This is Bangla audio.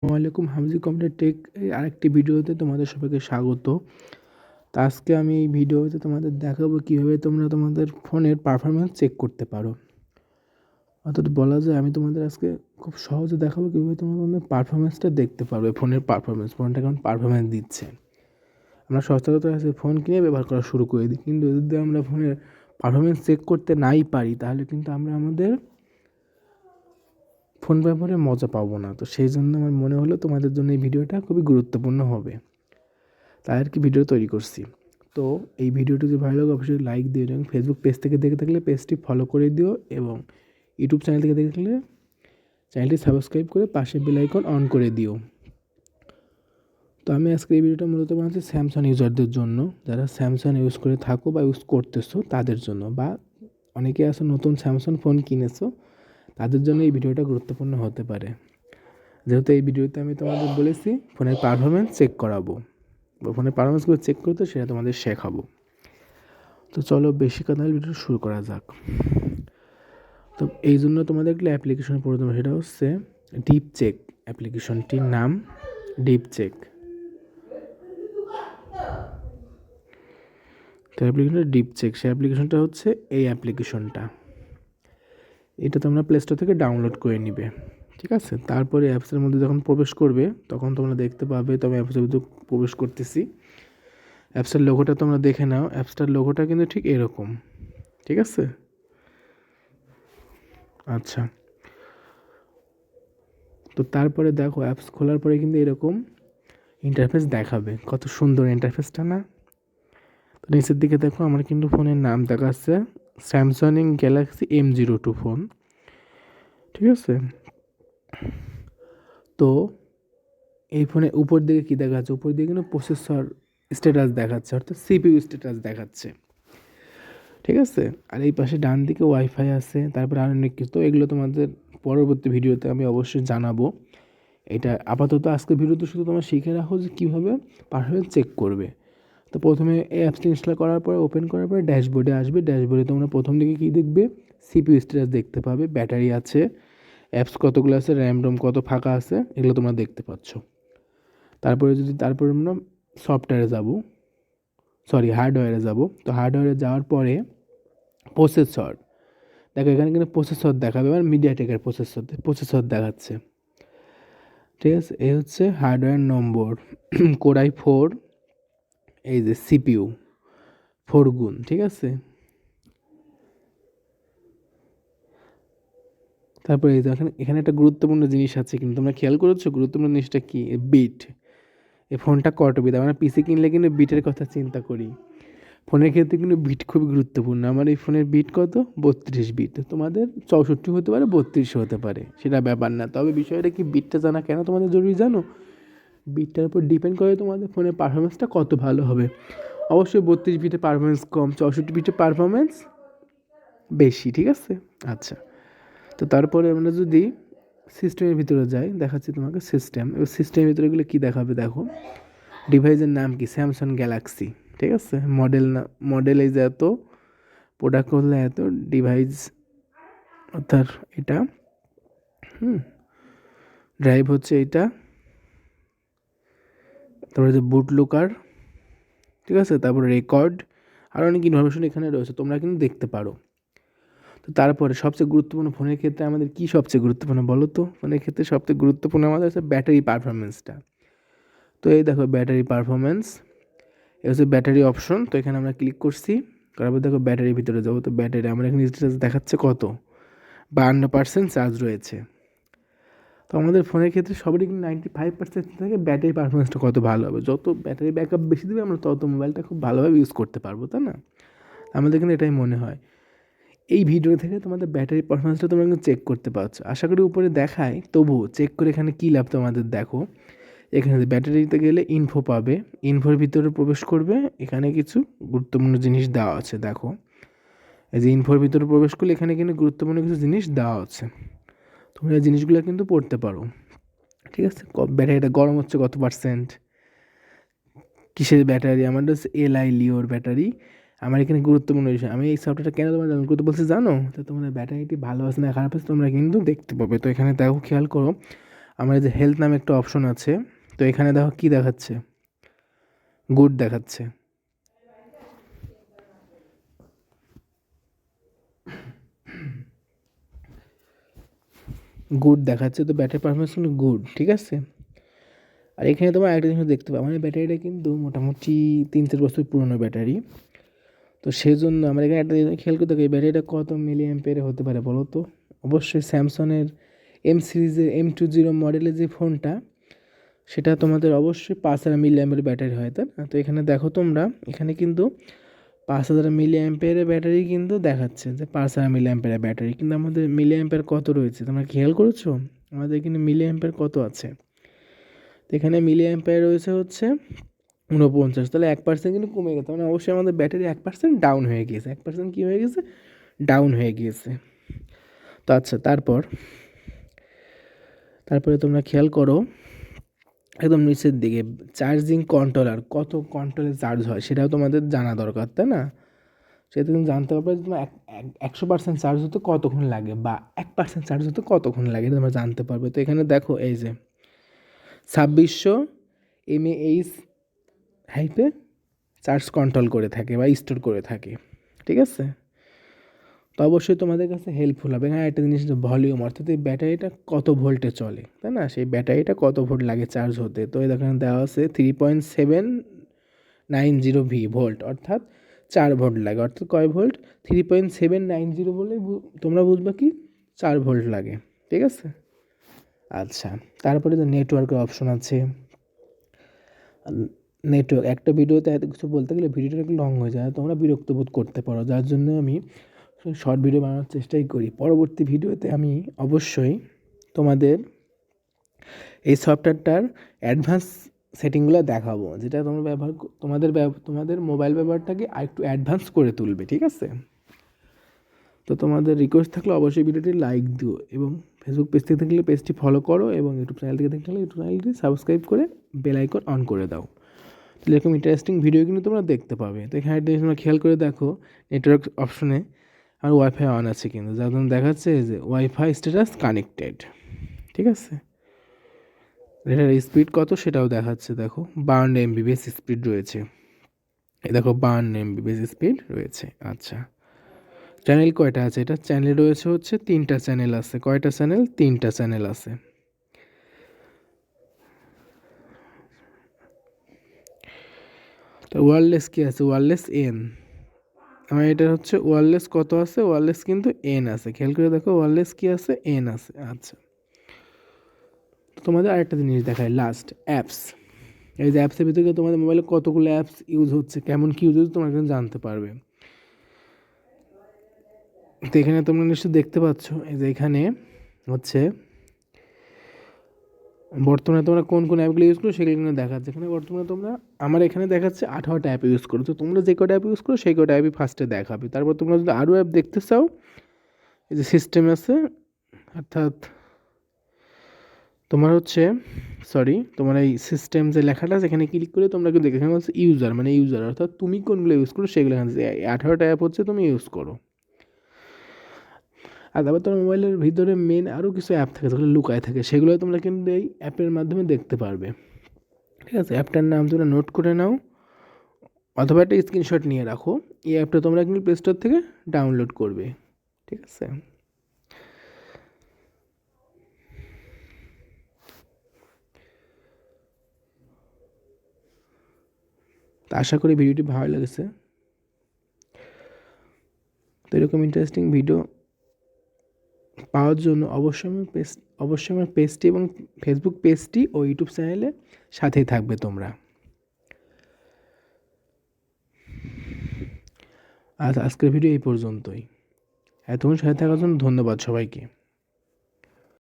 আসসালামু আলাইকুম, হামজি কম্পিউটার টেক আরেকটি ভিডিওতে তোমাদের সবাইকে স্বাগত। তো আজকে আমি এই ভিডিওতে তোমাদের দেখাবো কীভাবে তোমরা তোমাদের ফোনের পারফরমেন্স চেক করতে পারো। অর্থাৎ বলা যায় আমি তোমাদের আজকে খুব সহজে দেখাবো কীভাবে তোমরা তোমাদের পারফরমেন্সটা দেখতে পারবে, ফোনের পারফরমেন্স, ফোনটা কেমন পারফরমেন্স দিচ্ছে। আমরা সচরাচর আছে ফোন কিনে ব্যবহার করা শুরু করে দিই, কিন্তু যদি আমরা ফোনের পারফরমেন্স চেক করতে নাই পারি তাহলে কিন্তু আমরা আমাদের ফোন ব্যবহারে মজা পাবো না। তো সেই জন্য আমার মনে হলো তোমাদের জন্য এই ভিডিওটা খুবই গুরুত্বপূর্ণ হবে, তাই আর কি ভিডিও তৈরি করছি। তো এই ভিডিওটি যদি ভালো লাগে অবশ্যই লাইক দিও, এবং ফেসবুক পেজ থেকে দেখে থাকলে পেজটি ফলো করে দিও, এবং ইউটিউব চ্যানেল থেকে দেখে থাকলে চ্যানেলটি সাবস্ক্রাইব করে পাশে বেল আইকন অন করে দিও। তো আমি আজকে এই ভিডিওটা মূলত বানাচ্ছি স্যামসাং ইউজারদের জন্য, যারা স্যামসাং ইউজ করে থাকো বা ইউজ করতেছো তাদের জন্য, বা অনেকে আছে নতুন স্যামসাং ফোন কিনেছো তাদের জন্য এই ভিডিওটা গুরুত্বপূর্ণ হতে পারে। যেহেতু এই ভিডিওতে আমি তোমাদের বলেছি ফোনের পারফরমেন্স চেক করাবো বা ফোনের পারফরমেন্সগুলো চেক করতে সেটা তোমাদের শেখাবো। তো চলো বেশি কথা ভিডিও শুরু করা যাক। তো এই জন্য তোমাদের একটা অ্যাপ্লিকেশন প্রয়োজন, সেটা হচ্ছে ডিপ চেক। অ্যাপ্লিকেশনটির নাম ডিপ চেক। তো অ্যাপ্লিকেশনটা ডিপ চেক, সেই অ্যাপ্লিকেশনটা হচ্ছে এই অ্যাপ্লিকেশনটা। এটা তোমরা প্লে স্টোর থেকে ডাউনলোড করে নিবে, ঠিক আছে। তারপরে অ্যাপসের মধ্যে যখন প্রবেশ করবে তখন তোমরা দেখতে পাবে, তবে অ্যাপসের মধ্যে প্রবেশ করতেছি। অ্যাপসের লোগোটা তোমরা দেখে নাও, অ্যাপসটার লোগোটা কিন্তু ঠিক এরকম, ঠিক আছে। আচ্ছা, তো তারপরে দেখো অ্যাপস খোলার পরে কিন্তু এরকম ইন্টারফেস দেখাবে, কত সুন্দর ইন্টারফেসটা না। তো নিচের দিকে দেখো আমার কিন্তু ফোনের নাম দেখাচ্ছে স্যামসাং গ্যালাক্সি M02 ফোন, ঠিক আছে। তো এই ফোনে উপর দিকে কী দেখাচ্ছে, উপর দিকে কিন্তু প্রসেসর স্ট্যাটাস দেখাচ্ছে, অর্থাৎ CPU স্ট্যাটাস দেখাচ্ছে, ঠিক আছে। আর এই পাশে ডান দিকে ওয়াইফাই আছে, তারপরে আর অনেক কিছু। তো এগুলো তোমাদের পরবর্তী ভিডিওতে আমি অবশ্যই জানাবো। এটা আপাতত আজকে ভিডিওতে শুধু তোমরা শিখে রাখো যে কীভাবে পারফরমেন্স চেক করবে। তো প্রথমে এই অ্যাপসটি ইনস্টল করার পরে ওপেন করার পরে ড্যাশবোর্ডে আসবে। ড্যাশবোর্ডে তোমরা প্রথম দিকে কী দেখবে, CPU স্ট্যাটাস দেখতে পাবে, ব্যাটারি আছে, অ্যাপস কতগুলো আছে, র্যাম রোম কত ফাঁকা আছে, এগুলো তোমরা দেখতে পাচ্ছ। তারপরে আমরা সফটওয়্যারে যাব, হার্ডওয়্যারে যাব। তো হার্ডওয়্যারে যাওয়ার পরে প্রসেসর দেখো, এখানে কিন্তু প্রসেসর দেখাবে, মানে মিডিয়াটেকের প্রসেসর দেখাচ্ছে, ঠিক আছে। এই হচ্ছে হার্ডওয়্যার নম্বর কোর i4, এই যে CPU 4 গুণ, ঠিক আছে। তারপরে এই যে এখানে একটা গুরুত্বপূর্ণ জিনিস আছে, কিন্তু তোমরা খেয়াল করেছো গুরুত্বপূর্ণ জিনিসটা কি, বিট। এই ফোনটা কত বিট, আমরা পিসি কিনলে কিন্তু বিটের কথা চিন্তা করি, ফোনের ক্ষেত্রে কিন্তু বিট খুবই গুরুত্বপূর্ণ। আমার এই ফোনের বিট কত, 32 বিট। তোমাদের 64 হতে পারে, 32 হতে পারে, সেটা ব্যাপার না। তবে বিষয়টা কি, বিটটা জানা কেন তোমাদের জরুরি জানো, বিটটার উপর ডিপেন্ড করে তোমাদের ফোনের পারফরমেন্সটা কত ভালো হবে। অবশ্যই 32 বিটে পারফরমেন্স কম, 64 বিটে পারফরমেন্স বেশি, ঠিক আছে। আচ্ছা, তো তারপরে আমরা যদি সিস্টেমের ভিতরে যাই, দেখাচ্ছি তোমাকে সিস্টেম। এবার সিস্টেমের ভিতরে এগুলো কী দেখাবে দেখো, ডিভাইসের নাম কি, স্যামসাং গ্যালাক্সি, ঠিক আছে। মডেল এই যে এত, প্রোডাক্ট হলে এত, ডিভাইস অর্থাৎ এটা, ড্রাইভ হচ্ছে এটা, তারপরে যে বুট লুকার, ঠিক আছে, তারপরে রেকর্ড, আর অনেক ইনফরমেশন এখানে রয়েছে, তোমরা কিন্তু দেখতে পারো। তো তারপরে সবচেয়ে গুরুত্বপূর্ণ, ফোনের ক্ষেত্রে আমাদের কী সবচেয়ে গুরুত্বপূর্ণ বলো তো, ফোনের ক্ষেত্রে সবচেয়ে গুরুত্বপূর্ণ আমাদের হচ্ছে ব্যাটারি পারফরমেন্সটা। তো এই দেখো ব্যাটারি পারফরমেন্স, এ হচ্ছে ব্যাটারি অপশন। তো এখানে আমরা ক্লিক করছি, করার পর দেখো ব্যাটারির ভিতরে যাবো। তো ব্যাটারি আমার এখানে স্ট্যাটাস দেখাচ্ছে কত, 52% চার্জ রয়েছে। তো আমাদের ফোনের ক্ষেত্রে সবারই কিন্তু 95% থেকে ব্যাটারি পারফরমেন্সটা কত ভালো হবে, যত ব্যাটারি ব্যাকআপ বেশি দেবে আমরা তত মোবাইলটা খুব ভালোভাবে ইউজ করতে পারবো, তাই না। আমাদের কিন্তু এটাই মনে হয়। এই ভিডিও থেকে তোমাদের ব্যাটারি পারফরমেন্সটা তোমরা কিন্তু চেক করতে পারছো, আশা করি উপরে দেখায়, তবুও চেক করে এখানে কী লাভ তোমাদের দেখো। এখানে ব্যাটারিতে গেলে ইনফো পাবে, ইনফোর ভিতরে প্রবেশ করবে, এখানে কিছু গুরুত্বপূর্ণ জিনিস দেওয়া আছে দেখো। এই যে ইনফোর ভিতরে প্রবেশ করলে এখানে কিন্তু গুরুত্বপূর্ণ কিছু জিনিস দেওয়া আছে, তোমরা এই জিনিসগুলো কিন্তু পড়তে পারো, ঠিক আছে। ব্যাটারিটা গরম হচ্ছে কত পার্সেন্ট, কিসের ব্যাটারি, আমার হচ্ছে লিওর ব্যাটারি। আমার এখানে গুরুত্বপূর্ণ বিষয়, আমি এই সফটওয়্যারটা কেন তোমরা ডাউনলোড করতে বলছি জানো, তো তোমাদের ব্যাটারিটি ভালো আছে না খারাপ আছে তোমরা কিন্তু দেখতে পাবে। তো এখানে দেখো খেয়াল করো, আমার এই যে হেলথ নামে একটা অপশন আছে, তো এখানে দেখো কি দেখাচ্ছে, গুড দেখাচ্ছে। গুড দেখাচ্ছে, তো ব্যাটারি পারফরমেন্স কিন্তু গুড, ঠিক আছে। আর এখানে তোমার একটা জিনিস দেখতে পাবো, আমার ব্যাটারিটা কিন্তু মোটামুটি 3-4 বছর পুরনো ব্যাটারি। তো সেই জন্য আমার এখানে একটা জিনিস খেয়াল করতে হবে, এই ব্যাটারিটা কত মিলি অ্যাম্পিয়ারে হতে পারে বলো তো। অবশ্যই স্যামসংয়ের এম সিরিজের M20 মডেলের যে ফোনটা, সেটা তোমাদের অবশ্যই 5000 মিলি অ্যাম্পিয়ার ব্যাটারি হয়, তাই না? তো এখানে দেখো তোমরা, এখানে কিন্তু 5000 মিলি অ্যাম্পিয়ারের ব্যাটারি কিন্তু দেখাচ্ছে, যে 5000 মিলি অ্যাম্পিয়ারের ব্যাটারি, কিন্তু আমাদের মিলি অ্যাম্পিয়ার কত রয়েছে তোমরা খেয়াল করেছো? আমাদের এখানে মিলি অ্যাম্পিয়ার কত আছে? তো এখানে মিলি অ্যাম্পিয়ার রয়েছে হচ্ছে 49, তাহলে 1% কিন্তু কমে গেছে, মানে অবশ্যই আমাদের ব্যাটারি 1% ডাউন হয়ে গিয়েছে। 1% কী হয়ে গেছে? ডাউন হয়ে গিয়েছে। তো আচ্ছা, তারপরে তোমরা খেয়াল করো একদম নিচের দিকে, চার্জিং কন্ট্রোলার, কত কন্ট্রোলে চার্জ হয় সেটাও তোমাদের জানা দরকার, তাই না? সেটা তুমি জানতে পারবে যে তোমার 100% চার্জ হতে কতক্ষণ লাগে, বা 1% চার্জ হতে কতক্ষণ লাগে, এটা তোমরা জানতে পারবে। তো এখানে দেখো, এই যে 2600 mAh হাইপে চার্জ কন্ট্রোল করে থাকে বা স্টোর করে থাকে, ঠিক আছে। তো অবশ্যই তোমাদের কাছে হেল্পফুল হবে। হ্যাঁ, একটা জিনিস, ভলিউম, অর্থাৎ এই ব্যাটারিটা কত ভোল্টে চলে, তাই না? সেই ব্যাটারিটা কত ভোল্ট লাগে চার্জ হতে, তো এখানে দেওয়া আছে 3.790 ভোল্ট, অর্থাৎ 4 ভোল্ট লাগে। অর্থাৎ কয় ভোল্ট? 3.790 বলে তোমরা বুঝবে কি 4 ভোল্ট লাগে, ঠিক আছে। আচ্ছা, তারপরে তো নেটওয়ার্কের অপশন আছে। নেটওয়ার্ক, একটা ভিডিওতে এত কিছু বলতে গেলে ভিডিওটা একটু লং হয়ে যায়, তোমরা বিরক্ত বোধ করতে পারো, যার জন্য আমি শর্ট ভিডিও বানানোর চেষ্টাই করি। পরবর্তী ভিডিওতে আমি অবশ্যই তোমাদের এই সফটওয়্যারটার অ্যাডভান্স সেটিংগুলো দেখাবো, যেটা তোমরা তোমাদের মোবাইল ব্যবহারটাকে আরেকটু অ্যাডভান্স করে তুলবে, ঠিক আছে। তো তোমাদের রিকোয়েস্ট থাকলে অবশ্যই ভিডিওটি লাইক দিও, এবং ফেসবুক পেজ থেকে থাকলে পেজটি ফলো করো, এবং ইউটিউব চ্যানেল থেকে দেখতে থাকলে ইউটিউব চ্যানেলটি সাবস্ক্রাইব করে বেল আইকন অন করে দাও। এরকম ইন্টারেস্টিং ভিডিও কিন্তু তোমরা দেখতে পাবে। তো এখানে একটা তোমরা খেয়াল করে দেখো, নেটওয়ার্ক অপশনে আর ওয়াইফাই অন আছে কিন্তু, যা তোমার দেখাচ্ছে যে ওয়াইফাই স্ট্যাটাস কানেক্টেড, ঠিক আছে। এটার স্পিড কত সেটাও দেখাচ্ছে, দেখো 52 MBps স্পিড রয়েছে, এই দেখো 52 MBps স্পিড রয়েছে। আচ্ছা, চ্যানেল কয়টা আছে? এটা চ্যানেল রয়েছে হচ্ছে 3টা চ্যানেল আছে। কয়টা চ্যানেল? 3টা চ্যানেল আছে। তো ওয়্যারলেস কি আছে? ওয়্যারলেস এন, আমার এটা হচ্ছে ওয়্যারলেস কত আছে? ওয়্যারলেস কিন্তু এন আছে, খেয়াল করে দেখো, ওয়্যারলেস কি আছে? এন আছে। আচ্ছা, তোমাদের আরেকটা জিনিস দেখায়, লাস্ট অ্যাপস। এই যে অ্যাপসের ভিতরে তোমাদের মোবাইলে কতগুলো অ্যাপস ইউজ হচ্ছে, কেমন কী ইউজ হচ্ছে, তোমরা কিন্তু জানতে পারবে। তো এখানে তোমরা নিশ্চয়ই দেখতে পাচ্ছ, এই যে এখানে হচ্ছে বর্তমানে তোমরা কোন কোন অ্যাপগুলো ইউজ করো সেগুলো এখানে দেখাচ্ছে। এখানে বর্তমানে তোমরা, আমার এখানে দেখাচ্ছে 18টা অ্যাপ ইউজ করো। তো তোমরা যে কটা অ্যাপ ইউজ করো সেই কটা অ্যাপই ফার্স্টে দেখাবে। তারপর তোমরা যদি আরও অ্যাপ দেখতে চাও, এই যে সিস্টেম আছে, অর্থাৎ তোমার হচ্ছে, তোমার এই সিস্টেম যে লেখাটা আছে এখানে ক্লিক করে তোমরা কিন্তু এখানে হচ্ছে ইউজার, মানে ইউজার, অর্থাৎ তুমি কোনগুলো ইউজ করো সেগুলো এখানে 18টা অ্যাপ হচ্ছে তুমি ইউজ করো। আর তারপর তোমার মোবাইলের ভিতরে মেন আরও কিছু অ্যাপ থাকে যেগুলো লুকায় থাকে, সেগুলো তোমরা কিন্তু এই অ্যাপের মাধ্যমে দেখতে পারবে, ঠিক আছে। অ্যাপটার নাম তোমরা নোট করে নাও, অথবা একটা স্ক্রিনশট নিয়ে রাখো। এই অ্যাপটা তোমরা কিন্তু প্লে স্টোর থেকে ডাউনলোড করবে, ঠিক আছে। তো আশা করি ভিডিওটি ভালো লেগেছে। তো এরকম ইন্টারেস্টিং ভিডিও পাওয়ার জন্য অবশ্যই আমার পেজটি এবং ফেসবুক পেজটি ও ইউটিউব চ্যানেলে সাথেই থাকবে তোমরা। আজকের ভিডিও এই পর্যন্তই। এতক্ষণ সাথে থাকার জন্য ধন্যবাদ সবাইকে।